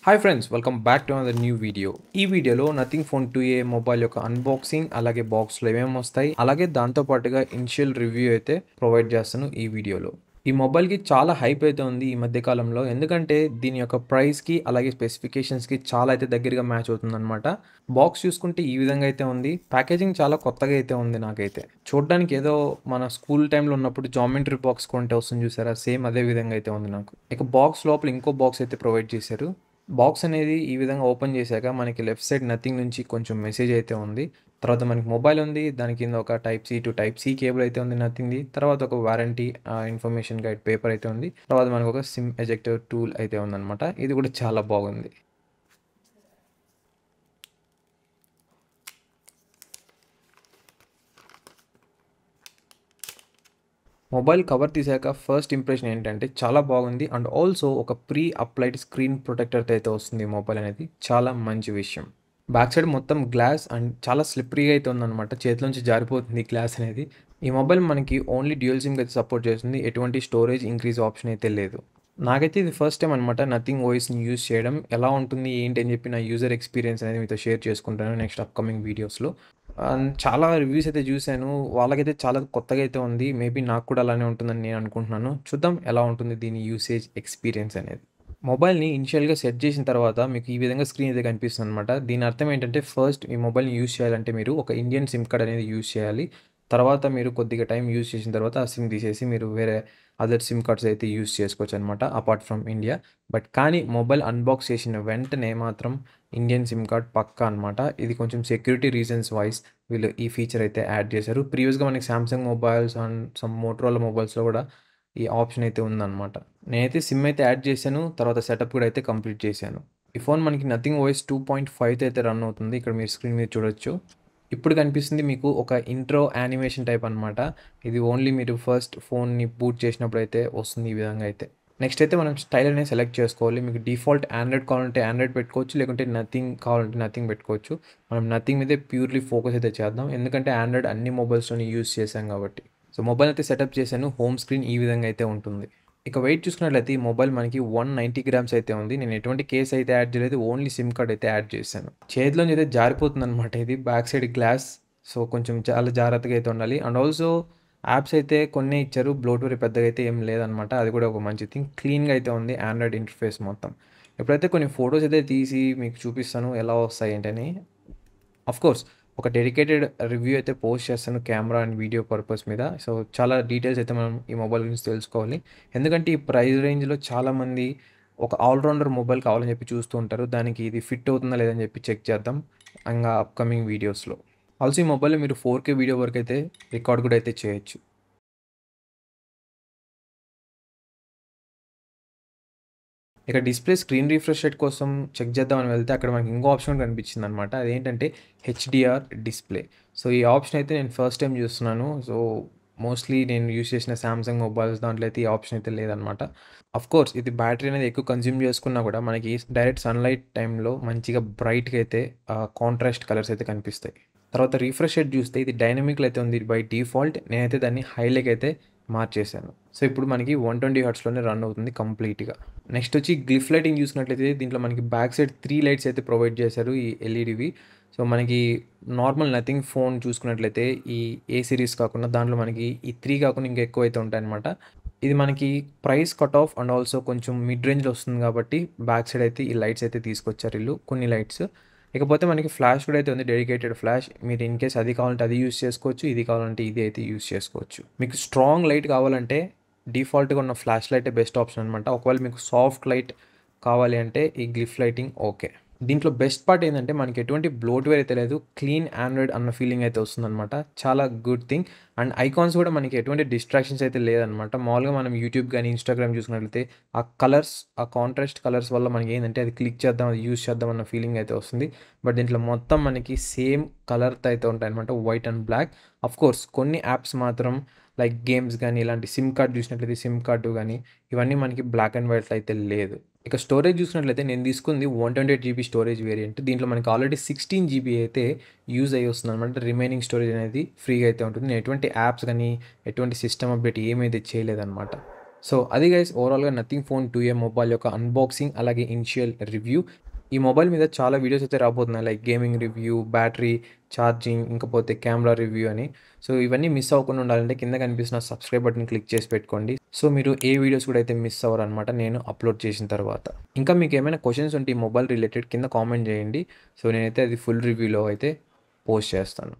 Hi friends, welcome back to another new video. ఈ వీడియోలో nothing phone 2A mobile యొక్క unboxing, అలాగే బాక్స్లో ఏమేమి వస్తాయి, అలాగే దాంతో పాటుగా ఇనిషియల్ రివ్యూ అయితే ప్రొవైడ్ చేస్తాను ఈ వీడియోలో. ఈ మొబైల్కి చాలా హైప్ అయితే ఉంది ఈ మధ్య కాలంలో, ఎందుకంటే దీని యొక్క ప్రైస్కి అలాగే స్పెసిఫికేషన్స్కి చాలా అయితే దగ్గరగా మ్యాచ్ అవుతుందన్నమాట. బాక్స్ చూసుకుంటే ఈ విధంగా అయితే ఉంది. ప్యాకేజింగ్ చాలా కొత్తగా అయితే ఉంది. నాకైతే చూడడానికి ఏదో మన స్కూల్ టైంలో ఉన్నప్పుడు జామెంట్రీ బాక్స్ కొంటే వస్తుంది చూసారా, సేమ్ అదే విధంగా అయితే ఉంది నాకు. ఇక బాక్స్ లోపల ఇంకో బాక్స్ అయితే ప్రొవైడ్ చేశారు. బాక్స్ అనేది ఈ విధంగా ఓపెన్ చేశాక మనకి లెఫ్ట్ సైడ్ నథింగ్ నుంచి కొంచెం మెసేజ్ అయితే ఉంది. తర్వాత మనకి మొబైల్ ఉంది. దాని కింద ఒక type C to type C cable అయితే ఉంది నథింగ్‌ది. తర్వాత ఒక వారంటీ ఇన్ఫర్మేషన్ గైడ్ పేపర్ అయితే ఉంది. తర్వాత మనకు ఒక సిమ్ ఎజెక్టర్ టూల్ అయితే ఉందన్నమాట. ఇది కూడా చాలా బాగుంది. మొబైల్ కవర్ తీసాక ఫస్ట్ ఇంప్రెషన్ ఏంటంటే చాలా బాగుంది. అండ్ ఆల్సో ఒక ప్రీ అప్లైడ్ స్క్రీన్ ప్రొటెక్టర్‌తో అయితే వస్తుంది ఈ మొబైల్ అనేది. చాలా మంచి విషయం. బ్యాక్ సైడ్ మొత్తం గ్లాస్ అండ్ చాలా స్లిప్పరీగా అయితే ఉందన్నమాట. చేతిలోంచి జారిపోతుంది గ్లాస్ అనేది. ఈ మొబైల్ మనకి ఓన్లీ డ్యూయల్ సిమ్‌కి అయితే సపోర్ట్ చేస్తుంది. ఎటువంటి స్టోరేజ్ ఇంక్రీజ్ ఆప్షన్ అయితే లేదు. నాకైతే ఇది ఫస్ట్ టైమ్ అనమాట నథింగ్ ఓఎస్‌ని యూజ్ చేయడం. ఎలా ఉంటుంది, ఏంటి అని చెప్పి నా యూజర్ ఎక్స్‌పీరియన్స్ అనేది మీతో షేర్ చేసుకుంటాను నెక్స్ట్ అప్‌కమింగ్ వీడియోస్‌లో. చాలా రివ్యూస్ అయితే చూసాను. వాళ్ళకైతే చాలా కొత్తగా అయితే ఉంది. మేబీ నాకు కూడా అలానే ఉంటుందని నేను అనుకుంటున్నాను. చూద్దాం ఎలా ఉంటుంది దీని యూసేజ్ ఎక్స్‌పీరియన్స్ అనేది. మొబైల్‌ని ఇనిషియల్‌గా సెట్ చేసిన తర్వాత మీకు ఈ విధంగా స్క్రీన్ అయితే కనిపిస్తుందనమాట. దీని అర్థం ఏంటంటే ఫస్ట్ ఈ మొబైల్‌ని యూజ్ చేయాలంటే మీరు ఒక ఇండియన్ సిమ్ కార్డ్ అనేది యూజ్ చేయాలి. తర్వాత మీరు కొద్దిగా టైం యూజ్ చేసిన తర్వాత ఆ సిమ్ తీసేసి మీరు వేరే అదర్ సిమ్ కార్డ్స్ అయితే యూజ్ చేసుకోవచ్చనమాట అపార్ట్ ఫ్రమ్ ఇండియా. కానీ మొబైల్ అన్బాక్స్ చేసిన వెంటనే మాత్రం ఇండియన్ సిమ్ కార్డ్ పక్కా అనమాట. ఇది కొంచెం సెక్యూరిటీ రీజన్స్ వైస్ వీళ్ళు ఈ ఫీచర్ అయితే యాడ్ చేశారు. ప్రీవియస్‌గా మనకి Samsung mobiles and some Motorola మొబైల్స్‌లో కూడా ఈ ఆప్షన్ అయితే ఉందనమాట. నేనైతే సిమ్ అయితే యాడ్ చేశాను. తర్వాత సెటప్ కూడా అయితే కంప్లీట్ చేశాను. ఈ ఫోన్ మనకి నథింగ్ ఓఎస్ 2.5తో అయితే రన్ అవుతుంది. ఇక్కడ మీరు స్క్రీన్ మీద చూడొచ్చు. ఇప్పుడు కనిపిస్తుంది మీకు ఒక ఇంట్రో యానిమేషన్ టైప్ అనమాట. ఇది ఓన్లీ మీరు ఫస్ట్ ఫోన్‌ని బూట్ చేసినప్పుడు అయితే వస్తుంది ఈ విధంగా అయితే. నెక్స్ట్ అయితే మనం స్టైల్ అనేది సెలెక్ట్ చేసుకోవాలి. మీకు డిఫాల్ట్ ఆండ్రాయిడ్ కావాలంటే ఆండ్రాయిడ్ పెట్టుకోవచ్చు. లేకుంటే నథింగ్ కావాలంటే నథింగ్ పెట్టుకోవచ్చు. మనం నథింగ్ మీదే ప్యూర్‌లీ ఫోకస్ అయితే చేద్దాం. ఎందుకంటే ఆండ్రాయిడ్ అన్ని మొబైల్స్‌లోని యూజ్ చేశాం కాబట్టి. సో, మొబైల్ అయితే సెటప్ చేశాను. హోమ్ స్క్రీన్ ఈ విధంగా అయితే ఉంటుంది. ఇక వెయిట్ చూసుకున్నట్లయితే ఈ మొబైల్ మనకి 190 గ్రామ్స్ అయితే ఉంది. నేను ఎటువంటి కేస్ అయితే యాడ్ చేయలేదు. ఓన్లీ సిమ్ కార్డ్ అయితే యాడ్ చేశాను. చేతిలోంచి అయితే జారిపోతుందనమాట ఇది. Back side glass. సో, కొంచెం చాలా జాగ్రత్తగా అయితే ఉండాలి. అండ్ ఆల్సో యాప్స్ అయితే కొన్నే ఇచ్చారు. బ్లోట్‌వేర్ పెద్దగా అయితే ఏం లేదనమాట. అది కూడా ఒక మంచి థింగ్. క్లీన్‌గా అయితే ఉంది ఆండ్రాయిడ్ ఇంటర్ఫేస్ మొత్తం. ఇప్పుడైతే కొన్ని ఫోటోస్ అయితే తీసి మీకు చూపిస్తాను ఎలా వస్తాయి ఏంటని. ఆఫ్‌కోర్స్ ఒక డెడికేటెడ్ రివ్యూ అయితే పోస్ట్ చేస్తాను కెమెరా అండ్ వీడియో పర్పస్ మీద. సో, చాలా డీటెయిల్స్ అయితే మనం ఈ మొబైల్ గురించి తెలుసుకోవాలి. ఎందుకంటే ఈ ప్రైస్ రేంజ్‌లో చాలామంది ఒక ఆల్ రౌండర్ మొబైల్ కావాలని చెప్పి చూస్తూ ఉంటారు. దానికి ఇది ఫిట్ అవుతుందా లేదా అని చెప్పి చెక్ చేద్దాం ఇంగా అప్‌కమింగ్ వీడియోస్‌లో. ఆల్సో ఈ మొబైల్‌లో మీరు 4K వీడియో వరకైతే రికార్డ్ కూడా అయితే చేయొచ్చు. ఇక డిస్‌ప్లే స్క్రీన్ రిఫ్రెష్ రేట్ కోసం చెక్ చేద్దామని వెళ్తే అక్కడ మనకి ఇంకో ఆప్షన్ కనిపించిందనమాట. అదేంటంటే హెచ్‌డీఆర్ డిస్‌ప్లే. సో, ఈ ఆప్షన్ అయితే నేను ఫస్ట్ టైమ్ చూస్తున్నాను. సో, మోస్ట్‌లీ నేను యూజ్ చేసిన సామ్‌సంగ్ మొబైల్స్ దాంట్లో అయితే ఈ ఆప్షన్ అయితే లేదనమాట. ఆఫ్‌కోర్స్ ఇది బ్యాటరీ అనేది ఎక్కువ కన్జ్యూమ్ చేసుకున్నా కూడా మనకి డైరెక్ట్ సన్‌లైట్ టైంలో మంచిగా బ్రైట్‌గా అయితే కాంట్రాస్ట్ కలర్స్ అయితే కనిపిస్తాయి. తర్వాత రిఫ్రెష్ రేట్ చూస్తే ఇది డైనమిక్‌లో అయితే ఉంది బై డిఫాల్ట్. నేనైతే దాన్ని హైలోకి అయితే మార్చేశాను. సో, ఇప్పుడు మనకి 120 హెర్ట్జ్‌లోనే రన్ అవుతుంది కంప్లీట్‌గా. నెక్స్ట్ వచ్చి గ్లిఫ్ లైటింగ్ చూసినట్లయితే దీంట్లో మనకి బ్యాక్ సైడ్ 3 లైట్స్ అయితే ప్రొవైడ్ చేశారు ఈ ఎల్ఈడివి. సో, మనకి నార్మల్ నథింగ్ ఫోన్ చూసుకున్నట్లయితే ఈ ఏ సీరీస్ కాకుండా దాంట్లో మనకి ఈ 3 కాకుండా ఇంకా ఎక్కువైతే ఉంటాయన్నమాట. ఇది మనకి price cut off and also కొంచెం మిడ్ రేంజ్‌లో వస్తుంది కాబట్టి బ్యాక్ సైడ్ అయితే ఈ లైట్స్ అయితే తీసుకొచ్చారు ఈళ్ళు కొన్ని లైట్స్. ఇకపోతే మనకి ఫ్లాష్ కూడా అయితే ఉంది, డెడికేటెడ్ ఫ్లాష్. మీరు ఇన్ కేస్ అది కావాలంటే అది యూజ్ చేసుకోవచ్చు. ఇది కావాలంటే ఇది అయితే యూజ్ చేసుకోవచ్చు. మీకు స్ట్రాంగ్ లైట్ కావాలంటే డిఫాల్ట్‌గా ఉన్న ఫ్లాష్ లైటే బెస్ట్ ఆప్షన్ అనమాట. ఒకవేళ మీకు సాఫ్ట్ లైట్ కావాలి అంటే ఈ గ్లిఫ్ లైటింగ్ ఓకే. దీంట్లో బెస్ట్ పార్ట్ ఏందంటే మనకి ఎటువంటి బ్లోట్‌వేర్ అయితే లేదు. క్లీన్ ఆండ్రాయిడ్ అన్న ఫీలింగ్ అయితే వస్తుందనమాట. చాలా గుడ్ థింగ్. అండ్ ఐకాన్స్ కూడా మనకి ఎటువంటి డిస్ట్రాక్షన్స్ అయితే లేదనమాట. మామూలుగా మనం యూట్యూబ్ గానీ, ఇన్‌స్టాగ్రామ్ చూసుకున్నట్లయితే ఆ కలర్స్, ఆ కాంట్రాస్ట్ కలర్స్ వల్ల మనకేందంటే అది క్లిక్ చేద్దాం, అది యూజ్ చేద్దాం అన్న ఫీలింగ్ అయితే వస్తుంది. బట్ దీంట్లో మొత్తం మనకి సేమ్ కలర్‌తో అయితే ఉంటాయన్నమాట. White and black. ఆఫ్‌కోర్స్ కొన్ని యాప్స్ మాత్రం లైక్ గేమ్స్ గానీ, ఇలాంటి సిమ్ కార్డ్ చూసినట్లయితే సిమ్ కార్డ్ గానీ, ఇవన్నీ మనకి బ్లాక్ అండ్ వైట్‌లో అయితే లేదు. ఇక స్టోరేజ్ చూసినట్లయితే నేను తీసుకుంది 128 జీబీ స్టోరేజ్ వేరియంట్. దీంట్లో మనకి ఆల్రెడీ 16 జీబీ అయితే యూజ్ అయ్యి వస్తుందనమాట. రిమైనింగ్ స్టోరేజ్ అనేది ఫ్రీగా అయితే ఉంటుంది. నేను ఎటువంటి యాప్స్ గానీ, ఎటువంటి సిస్టమ్ అప్డేట్ ఏమైతే చేయలేదనమాట. సో అది గైస్ ఓవరాల్‌గా నథింగ్ ఫోన్ 2A మొబైల్ యొక్క అన్బాక్సింగ్ అలాగే ఇనిషియల్ రివ్యూ. ఈ మొబైల్ మీద చాలా వీడియోస్ అయితే రాబోతున్నాయి. Like gaming review, battery, charging, ఇంకపోతే కెమెరా రివ్యూ అని. సో ఇవన్నీ మిస్ అవ్వకుండా ఉండాలంటే కింద కనిపిస్తున్న సబ్స్క్రైబ్ బటన్ క్లిక్ చేసి పెట్టుకోండి. సో మీరు ఏ వీడియోస్ కూడా అయితే మిస్ అవ్వరనమాట నేను అప్లోడ్ చేసిన తర్వాత. ఇంకా మీకు ఏమైనా క్వెషన్స్ ఉంటే ఈ మొబైల్ రిలేటెడ్ కింద కామెంట్ చేయండి. సో నేనైతే అది ఫుల్ రివ్యూలో అయితే పోస్ట్ చేస్తాను.